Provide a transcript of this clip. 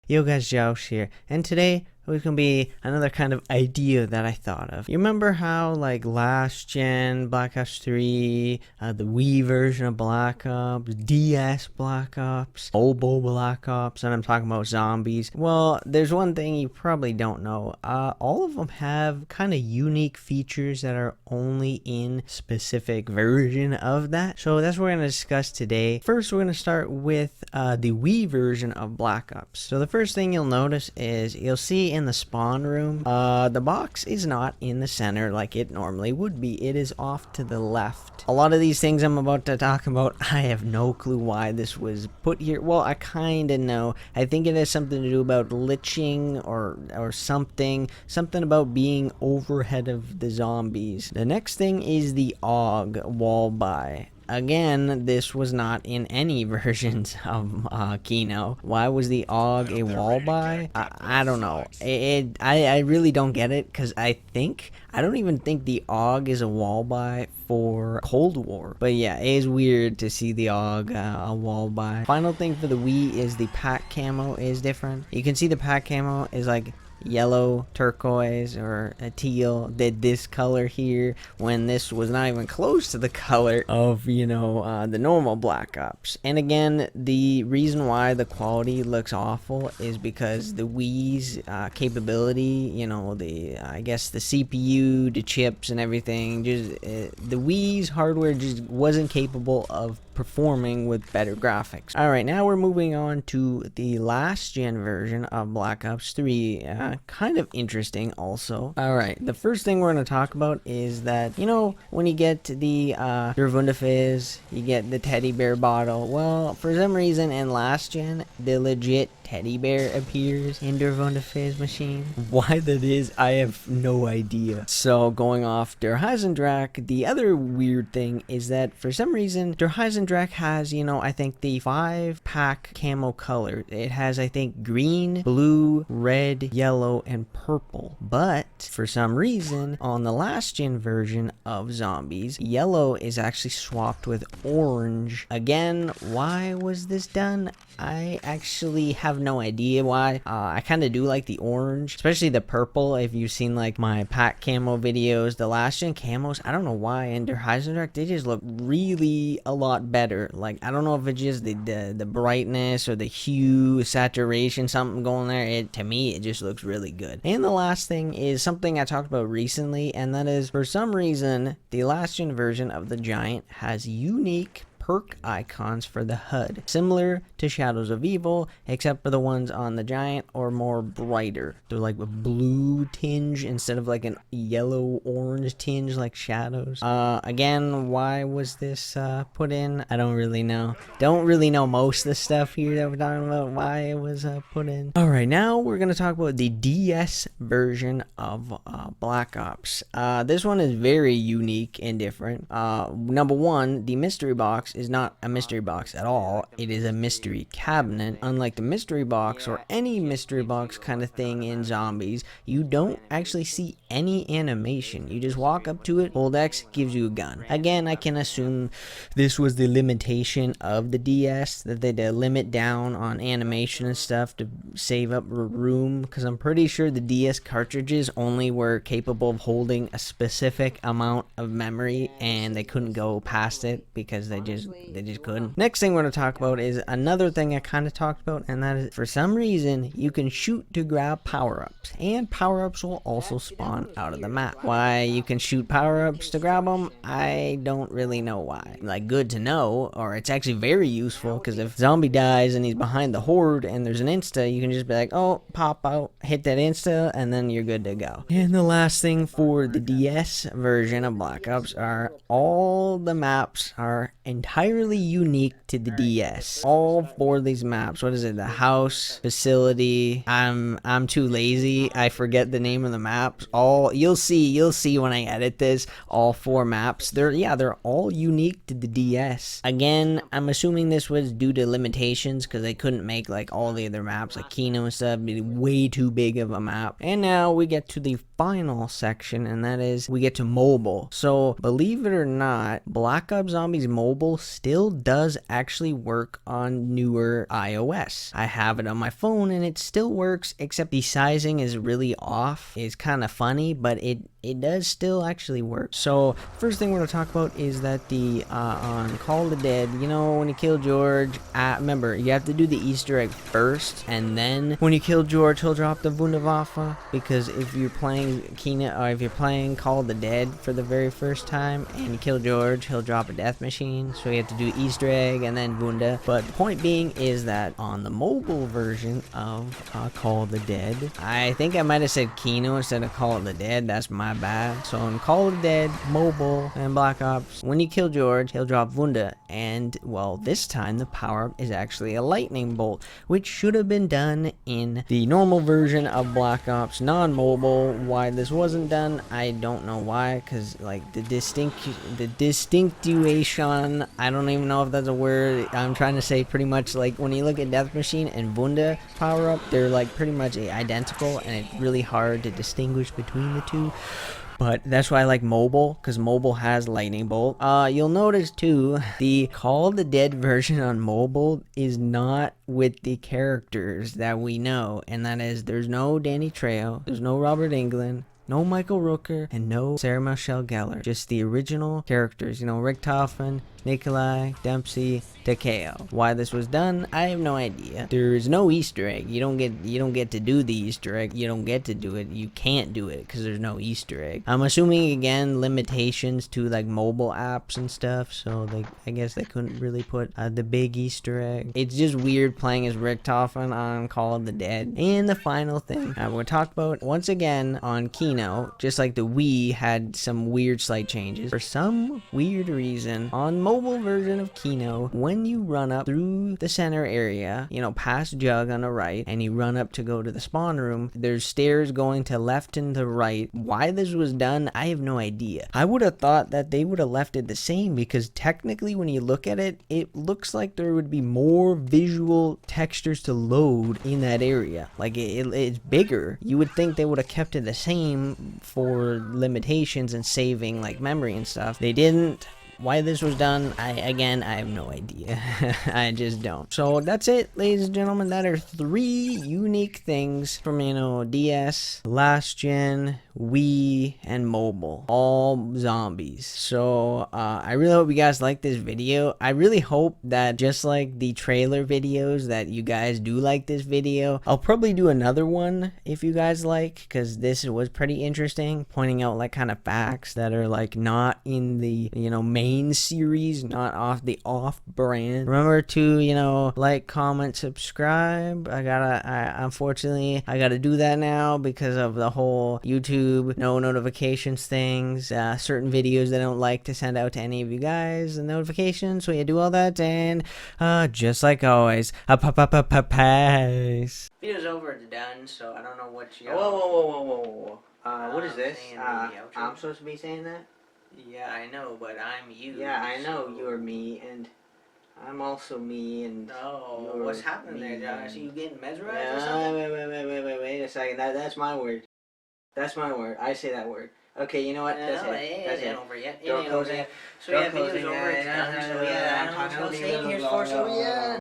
Yo guys, Josh here, and today was gonna be another kind of idea that I thought of. You remember how like last gen Black Ops 3, the Wii version of Black Ops, DS Black Ops, Mobile Black Ops, and I'm talking about zombies. Well, there's one thing you probably don't know. All of them have kind of unique features that are only in specific version of that. So that's what we're gonna discuss today. First, we're gonna start with the Wii version of Black Ops. So the first thing you'll notice is you'll see in the spawn room, the box is not in the center like it normally would be. It is off to the left. A lot of these things I'm about to talk about, I have no clue why this was put here. Well, I kind of know. I think it has something to do about glitching or something about being overhead of the zombies. The next thing is the AUG wall buy. Again, this was not in any versions of Kino. Why was the AUG a wall buy? I don't know. I really don't get it, because I don't even think the AUG is a wall buy for Cold War. But yeah, it is weird to see the AUG a wall buy. Final thing for the Wii is the pack camo is different. You can see the pack camo is like yellow, turquoise, or a teal. Did this color here when this was not even close to the color of the normal Black Ops. And again, the reason why the quality looks awful is because the Wii's capability, I guess the CPU, the chips and everything, just the Wii's hardware just wasn't capable of performing with better graphics. Alright, now we're moving on to the last gen version of Black Ops 3. Kind of interesting also. Alright, the first thing we're going to talk about is that, when you get the Der Wunderfizz, you get the teddy bear bottle. Well, for some reason in last gen, the legit teddy bear appears in Der Wunderfizz machine. Why that is, I have no idea. So going off Der Heisendrache, the other weird thing is that for some reason Der Heisendrache has, I think the 5-pack camo color. It has, I think, green, blue, red, yellow, and purple. But for some reason on the last gen version of zombies, yellow is actually swapped with orange. Again, why was this done? I actually have no idea why. I kind of do like the orange, especially the purple. If you've seen like my pack camo videos, the last gen camos, I don't know why, and Der Heisendrache, they just look really a lot better. Like, I don't know if it's just the brightness or the hue, saturation, something going there. To me, it just looks really good. And the last thing is something I talked about recently, and that is, for some reason, the last gen version of the Giant has unique perk icons for the HUD, similar to Shadows of Evil, except for the ones on the Giant are more brighter. They're like a blue tinge instead of like an yellow orange tinge like Shadows. Again, why was this put in? I don't really know. Don't really know most of the stuff here that we're talking about, why it was put in. Alright, now we're gonna talk about the DS version of Black Ops. This one is very unique and different. Number one, the mystery box is not a mystery box at all. It is a mystery cabinet. Unlike the mystery box or any mystery box kind of thing in zombies, you don't actually see any animation. You just walk up to it, hold X, gives you a gun. Again, I can assume this was the limitation of the DS, that they limit down on animation and stuff to save up room, because I'm pretty sure the DS cartridges only were capable of holding a specific amount of memory, and they couldn't go past it because they just couldn't. Next thing we're going to talk about is another thing I kind of talked about, and that is, for some reason, you can shoot to grab power-ups, and power-ups will also spawn out of the map. Why you can shoot power-ups to grab them, I don't really know why. Like, good to know, or it's actually very useful, because if zombie dies and he's behind the horde and there's an insta, you can just be like, oh, pop out, hit that insta, and then you're good to go. And the last thing for the DS version of Black Ops are all the maps are entirely unique to the DS. All 4 of these maps. What is it? The house, facility. I'm too lazy. I forget the name of the maps. You'll see when I edit this. All 4 maps. They're all unique to the DS. Again, I'm assuming this was due to limitations, because they couldn't make like all the other maps like Kino and stuff. It'd be way too big of a map. And now we get to the final section, and that is we get to mobile. So believe it or not, Black Ops Zombies Mobile still does actually work on newer iOS. I have it on my phone and it still works, except the sizing is really off. It's kind of funny, but it does still actually work. So first thing we're going to talk about is that the on Call of the Dead, you know, when you kill George, remember you have to do the Easter egg first, and then when you kill George he'll drop the Wunderwaffe, because if you're playing Kena, or if you're playing Call of the Dead for the very first time and you kill George, he'll drop a death machine, so you have to do Easter egg and then Wunda. But the point being is that on the mobile version of Call of the Dead, I think I might have said Keno instead of Call of the Dead, that's my bad. So in Call of the Dead, mobile, and Black Ops, when you kill George, he'll drop Wunda, and well, this time the power-up is actually a lightning bolt, which should have been done in the normal version of Black Ops non-mobile. Why this wasn't done, I don't know why, because like the distinctuation, I don't even know if that's a word. I'm trying to say pretty much like when you look at Death Machine and Wunda power-up, they're like pretty much identical, and it's really hard to distinguish between the two. But that's why I like mobile, because mobile has lightning bolt. You'll notice too, the Call of the Dead version on mobile is not with the characters that we know, and that is, there's no Danny Trejo, there's no Robert Englund, no Michael Rooker, and no Sarah Michelle Gellar. Just the original characters, you know, Richtofen, Nikolai, Dempsey, Takeo. Why this was done, I have no idea. There is no Easter egg. You don't get to do the Easter egg. You don't get to do it. You can't do it because there's no Easter egg. I'm assuming again limitations to like mobile apps and stuff. So I guess they couldn't really put the big Easter egg. It's just weird playing as Richtofen on Call of the Dead. And the final thing I'm going to talk about once again on Keno, just like the Wii had some weird slight changes. For some weird reason on mobile version of Keno, when you run up through the center area, you know, past Jug on the right, and you run up to go to the spawn room, there's stairs going to left and to right. Why this was done, I have no idea. I would have thought that they would have left it the same, because technically when you look at it, it looks like there would be more visual textures to load in that area. Like it's bigger. You would think they would have kept it the same for limitations and saving like memory and stuff. They didn't. Why this was done, I have no idea. I just don't. So that's it, ladies and gentlemen. That are 3 unique things from, you know, DS, last gen, Wii, and mobile. All zombies. So I really hope you guys like this video. I really hope that just like the trailer videos that you guys do like this video. I'll probably do another one if you guys like, because this was pretty interesting, pointing out like kind of facts that are like not in the, you know, main series, not off the off-brand. Remember to, you know, like, comment, subscribe. Unfortunately I gotta do that now because of the whole YouTube no notifications things. Certain videos I don't like to send out to any of you guys the notifications, so you do all that. And just like always, peace. Video's over, it's done, so I don't know what you. Whoa. What is this? I'm supposed to be saying that? Yeah, I know, but I'm you. Yeah, I know you're me, and I'm also me, and oh, what's happening there, Josh? Are you getting mesmerized or something? Wait a second. That's my word. That's my word. I say that word. Okay, you know what? That's it. It ain't over yet. It ain't over yet. So yeah, video's over. It's done. So yeah, I'm talking about staying here for. So yeah.